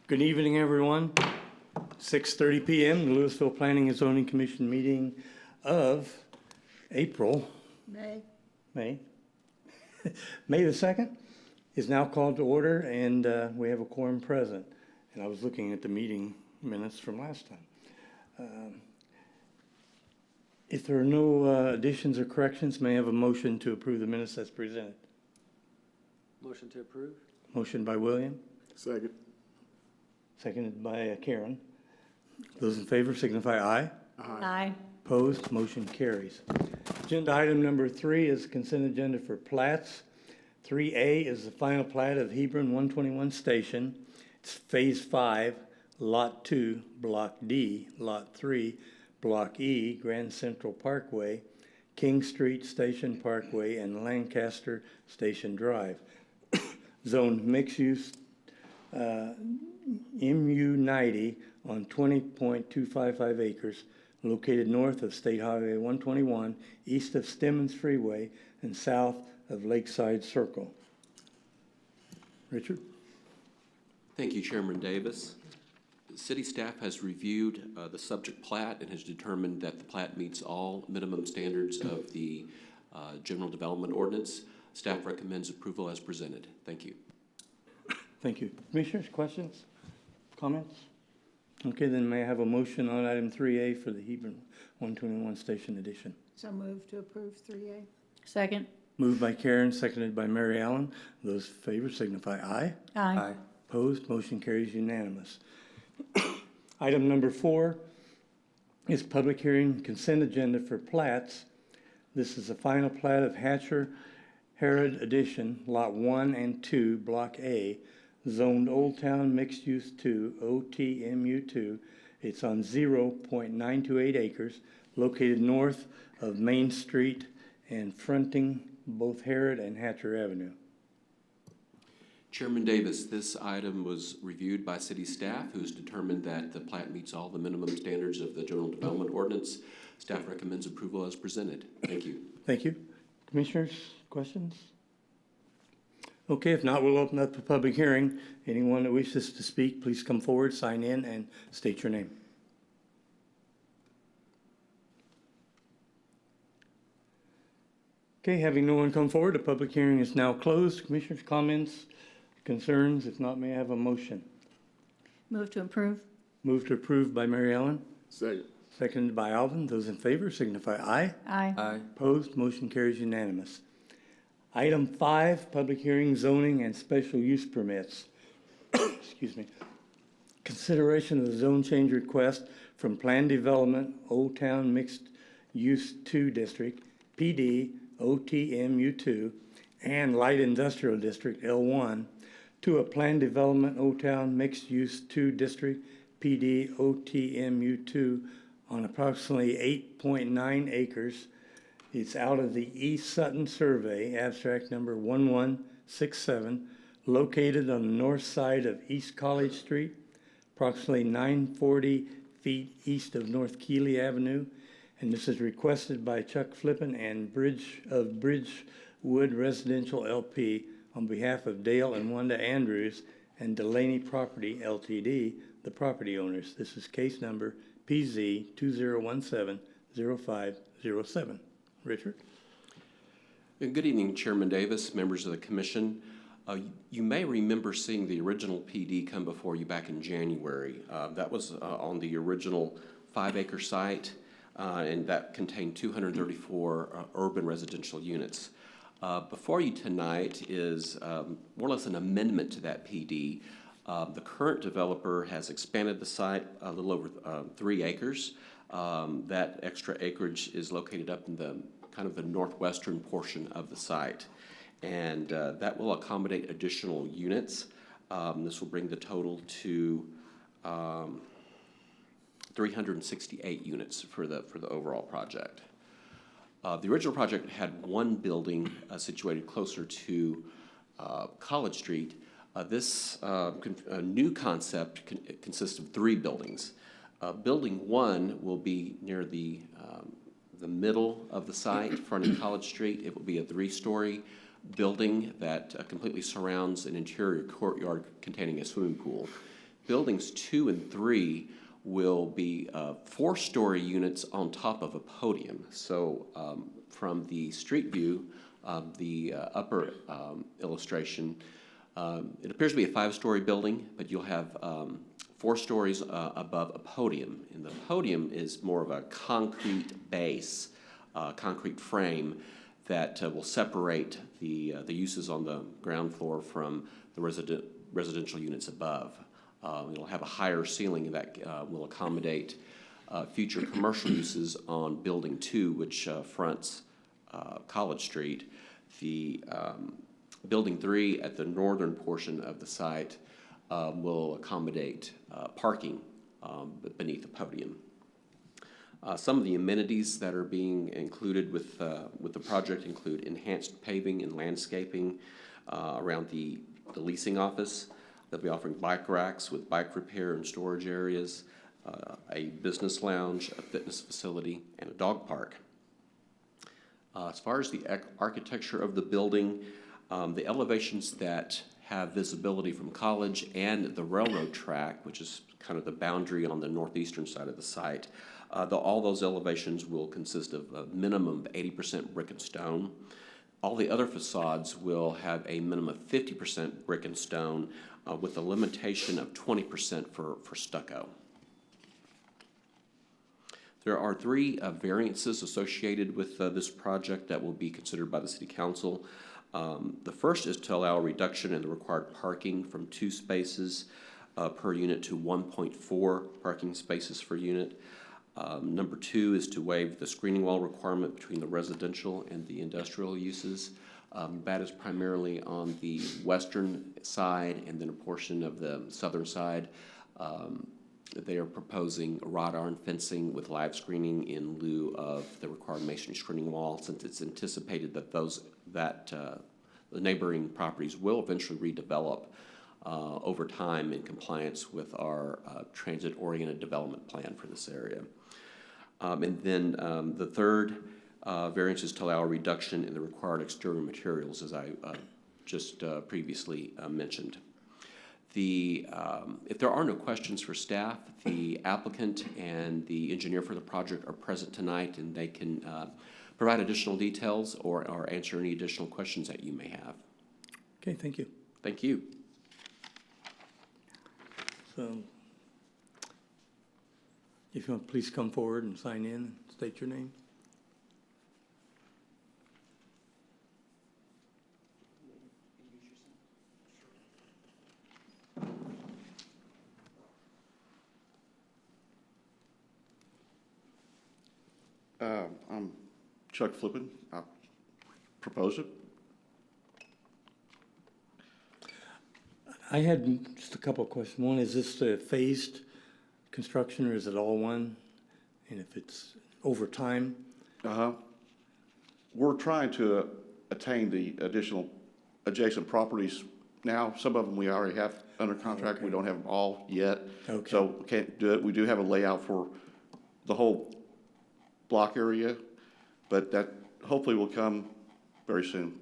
Good evening, everyone. 6:30 p.m. the Louisville Planning and Zoning Commission meeting of May May the 2nd is now called to order, and we have a quorum present. And I was looking at the meeting minutes from last time. If there are no additions or corrections, may I have a motion to approve the minutes as presented? Motion to approve. Motion by William. Second. Seconded by Karen. Those in favor signify aye. Aye. Opposed, motion carries. Agenda item number 3 is consent agenda for plats. 3A is the final plat of Hebron 121 Station. It's Phase 5, Lot 2, Block D, Lot 3, Block E, Grand Central Parkway, King Street Station Parkway, and Lancaster Station Drive. Zoned mixed use MU90 on 20.255 acres, located north of State Highway 121, east of Stemmons Freeway, and south of Lakeside Circle. Richard? Thank you, Chairman Davis. City staff has reviewed the subject plat and has determined that the plat meets all minimum standards of the General Development Ordinance. Staff recommends approval as presented. Thank you. Thank you. Commissioners, questions, comments? Okay, then may I have a motion on item 3A for the Hebron 121 Station Edition? So move to approve 3A. Second. Moved by Karen, seconded by Mary Ellen. Those in favor signify aye. Aye. Opposed, motion carries unanimous. Item number 4 is public hearing consent agenda for plats. This is the final plat of Hatcher Herod Edition, Lot 1 and 2, Block A, zoned Old Town Mixed Use 2, OTMU2. It's on 0.928 acres, located north of Main Street and fronting both Herod and Hatcher Avenue. Chairman Davis, this item was reviewed by city staff, who's determined that the plat meets all the minimum standards of the General Development Ordinance. Staff recommends approval as presented. Thank you. Thank you. Commissioners, questions? Okay, if not, we'll open up the public hearing. Anyone that wishes to speak, please come forward, sign in, and state your name. Okay, having no one come forward, the public hearing is now closed. Commissioners, comments, concerns? If not, may I have a motion? Move to approve. Move to approve by Mary Ellen, Second. seconded by Alvin. Those in favor signify aye. Aye. Aye. Opposed, motion carries unanimous. Item 5, public hearing, zoning, and special use permits. Excuse me. Consideration of the zone change request from Planned Development Old Town Mixed Use 2 District, PD, OTMU2, and Light Industrial District, L1, to a Planned Development Old Town Mixed Use 2 District, PD, OTMU2, on approximately 8.9 acres. It's out of the East Sutton Survey, abstract number 1167, located on the north side of East College Street, approximately 940 feet east of North Keeley Avenue. And this is requested by Chuck Flippin and Bridgewood Residential LP on behalf of Dale and Wanda Andrews and Delaney Property LTD, the property owners. This is case number PZ 2017-0507. Richard? Good evening, Chairman Davis, members of the commission. You may remember seeing the original PD come before you back in January. That was on the original 5-acre site, and that contained 234 urban residential units. Before you tonight is more or less an amendment to that PD. The current developer has expanded the site a little over 3 acres. That extra acreage is located up in the kind of the northwestern portion of the site, and that will accommodate additional units. This will bring the total to 368 units for the overall project. The original project had one building situated closer to College Street. This new concept consists of 3 buildings. Building 1 will be near the middle of the site, fronting College Street. It will be a 3-story building that completely surrounds an interior courtyard containing a swimming pool. buildings 2 and 3 will be 4-story units on top of a podium. So from the street view, the upper illustration, it appears to be a 5-story building, but you'll have 4 stories above a podium. And the podium is more of a concrete base, concrete frame that will separate the uses on the ground floor from the residential units above. It'll have a higher ceiling that will accommodate future commercial uses on Building 2, which fronts College Street. The Building 3 at the northern portion of the site will accommodate parking beneath the podium. Some of the amenities that are being included with the project include enhanced paving and landscaping around the leasing office. They'll be offering bike racks with bike repair and storage areas, a business lounge, a fitness facility, and a dog park. As far as the architecture of the building, the elevations that have visibility from College and the railroad track, which is kind of the boundary on the northeastern side of the site, all those elevations will consist of a minimum of 80% brick and stone. All the other facades will have a minimum of 50% brick and stone with a limitation of 20% for stucco. There are 3 variances associated with this project that will be considered by the City Council. The first is to allow a reduction in the required parking from 2 spaces per unit to 1.4 parking spaces per unit. Number 2 is to waive the screening wall requirement between the residential and the industrial uses. That is primarily on the western side and then a portion of the southern side. They are proposing wrought iron fencing with live screening in lieu of the required masonry screening wall, since it's anticipated that the neighboring properties will eventually redevelop over time in compliance with our transit-oriented development plan for this area. And then the third variance is to allow a reduction in the required exterior materials, as I just previously mentioned. If there are no questions for staff, the applicant and the engineer for the project are present tonight, and they can provide additional details or answer any additional questions that you may have. Okay, thank you. Thank you. So, if you want, please come forward and sign in and state your name. I'm Chuck Flippin. I propose it. I had just a couple of questions. One, is this a phased construction or is it all one? And if it's over time? We're trying to attain the additional adjacent properties now. Some of them we already have under contract. Okay. We don't have them all yet. Okay. So we can't do it. We do have a layout for the whole block area, but that hopefully will come very soon.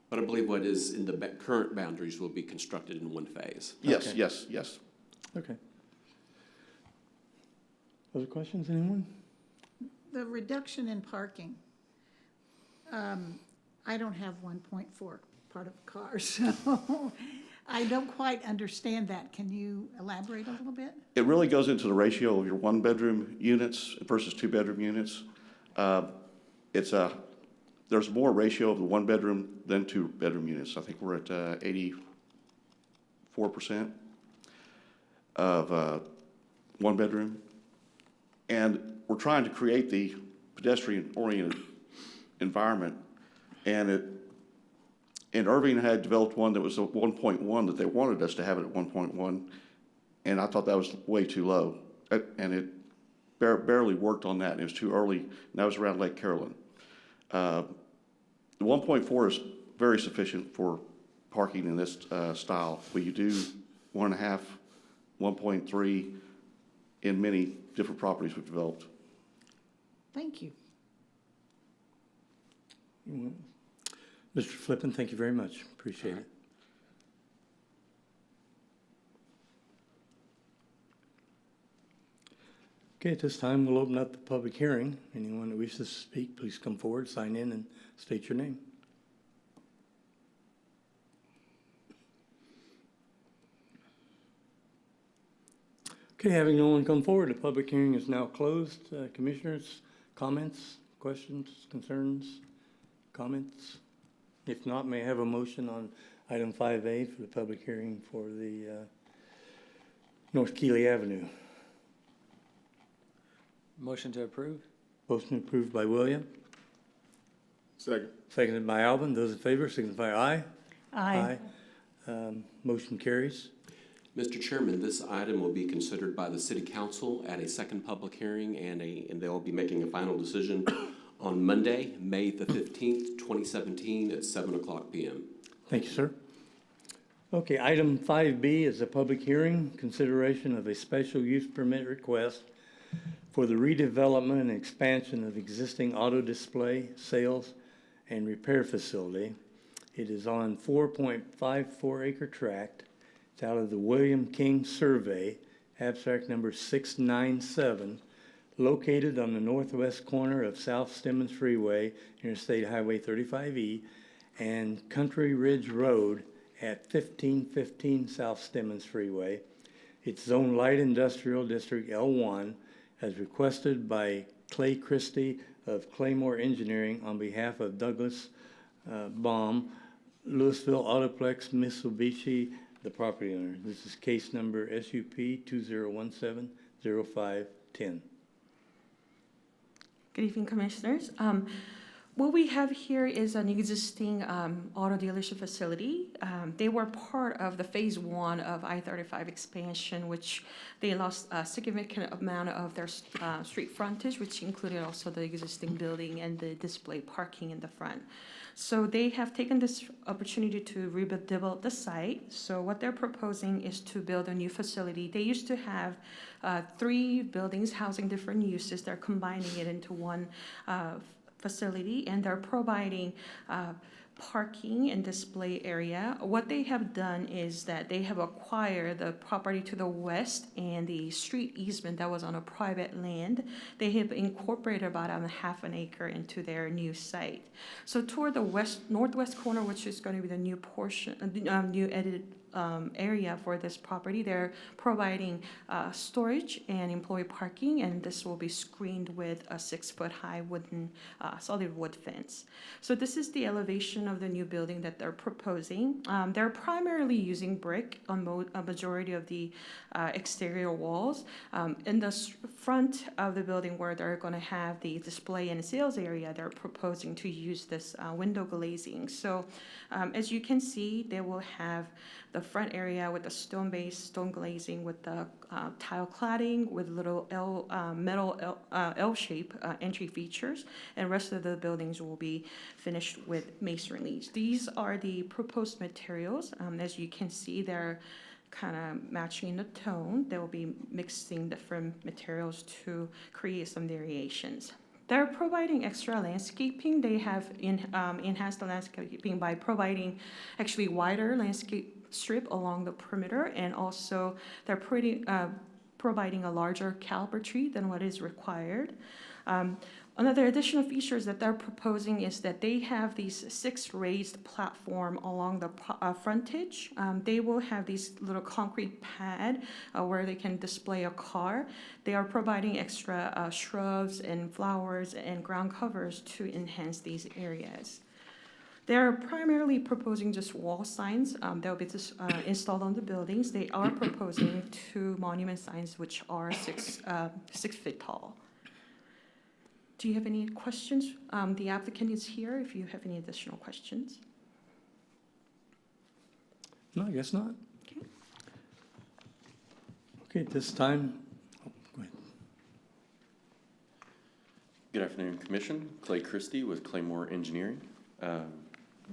But I believe what is in the current boundaries will be constructed in one phase. Yes, Okay. yes, yes. Okay. Other questions, anyone? The reduction in parking, I don't have 1.4 part of a car, so I don't quite understand that. Can you elaborate a little bit? It really goes into the ratio of your 1-bedroom units versus 2-bedroom units. There's more ratio of the 1-bedroom than 2-bedroom units. I think we're at 84% of 1-bedroom. And we're trying to create the pedestrian-oriented environment. And Irving had developed one that was a 1.1 that they wanted us to have it at 1.1. And I thought that was way too low. And it barely worked on that. And it was too early. And that was around Lake Carolyn. The 1.4 is very sufficient for parking in this style, but you do 1.5, 1.3 in many different properties we've developed. Thank you. Mr. Flippin, thank you very much. Appreciate it. Okay, at this time, we'll open up the public hearing. Anyone that wishes to speak, please come forward, sign in, and state your name. Okay, having no one come forward, the public hearing is now closed. Commissioners, comments, questions, concerns, comments? If not, may I have a motion on item 5A for the public hearing for the North Keely Avenue? Motion to approve? Motion approved by William, Second. seconded by Alvin. Those in favor signify aye. Aye. Motion carries. Mr. Chairman, this item will be considered by the City Council at a second public hearing, and they'll be making a final decision on Monday, May the 15th, 2017, at 7:00 p.m. Thank you, sir. Okay, item 5B is a public hearing, consideration of a special use permit request for the redevelopment and expansion of existing auto display, sales, and repair facility. It is on 4.54 acre tract. It's out of the William King Survey, abstract number 697, located on the northwest corner of South Stemmons Freeway, Interstate Highway 35E, and Country Ridge Road at 1515 South Stemmons Freeway. It's Zone Light Industrial District L1, as requested by Clay Christie of Claymore Engineering on behalf of Douglas Baum, Louisville Autoplex Mitsubishi, the property owner. This is case number SUP 2017-0510. Good evening, Commissioners. What we have here is an existing auto dealership facility. They were part of the phase 1 of I-35 expansion, which they lost a significant amount of their street frontage, which included also the existing building and the display parking in the front. So they have taken this opportunity to redevelop the site. So what they're proposing is to build a new facility. They used to have 3 buildings housing different uses. They're combining it into one facility, and they're providing parking and display area. What they have done is that they have acquired the property to the west and the street easement that was on a private land. They have incorporated about a half an acre into their new site. So toward the northwest corner, which is going to be the new portion, new edited area for this property, they're providing storage and employee parking, and this will be screened with a 6-foot-high wooden solid wood fence. So this is the elevation of the new building that they're proposing. They're primarily using brick on a majority of the exterior walls. In the front of the building where they're going to have the display and sales area, they're proposing to use this window glazing. So as you can see, they will have the front area with the stone glazing with the tile cladding with little metal L-shape entry features, and rest of the buildings will be finished with masonry. These are the proposed materials. As you can see, they're kind of matching the tone. They will be mixing different materials to create some variations. They're providing extra landscaping. They have enhanced the landscaping by providing actually wider landscape strip along the perimeter, and also they're providing a larger caliber tree than what is required. Another additional features that they're proposing is that they have these 6 raised platform along the frontage. They will have these little concrete pad where they can display a car. They are providing extra shrubs and flowers and ground covers to enhance these areas. They're primarily proposing just wall signs that will be installed on the buildings. They are proposing 2 monument signs which are 6 feet tall. Do you have any questions? The applicant is here if you have any additional questions. No, I guess not. Okay. Okay, at this time, go ahead. Good afternoon, Commission. Clay Christie with Claymore Engineering.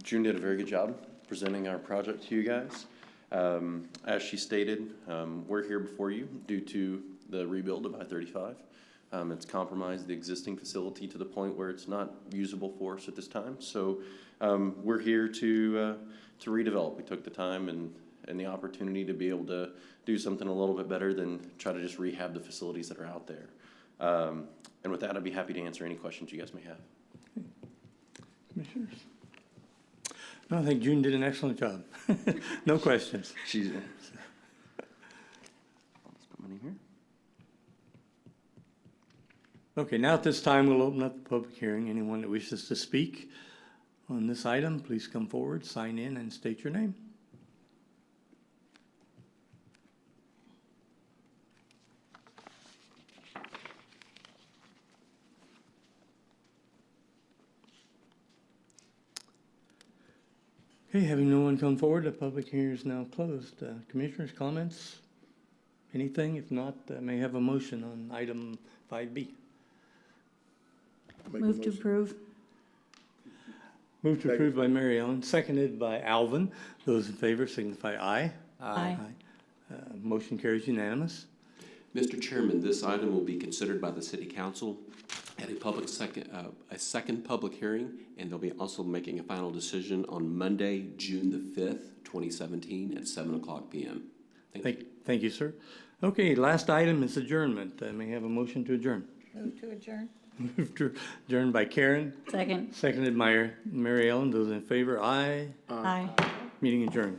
June did a very good job presenting our project to you guys. As she stated, we're here before you due to the rebuild of I-35. It's compromised the existing facility to the point where it's not usable for us at this time. So we're here to redevelop. We took the time and the opportunity to be able to do something a little bit better than try to just rehab the facilities that are out there. And with that, I'd be happy to answer any questions you guys may have. Commissioners? No, I think June did an excellent job. No questions. She's. I'll just put my name here. Okay, now at this time, we'll open up the public hearing. Anyone that wishes to speak on this item, please come forward, sign in, and state your name. Okay, having no one come forward, the public hearing is now closed. Commissioners, comments? Anything? If not, may I have a motion on item 5B? Move to approve. Move to approve by Mary Ellen, seconded by Alvin. Those in favor signify aye. Aye. Motion carries unanimous. Mr. Chairman, this item will be considered by the city council at a second public hearing, and they'll be also making a final decision on Monday, June the 5th, 2017 at 7:00 PM. Thank you. Thank you, sir. Okay, last item is adjournment. May I have a motion to adjourn? Move to adjourn. Move to adjourn by Karen, Second. seconded by Mary Ellen. Those in favor, aye. Aye. Meeting adjourned.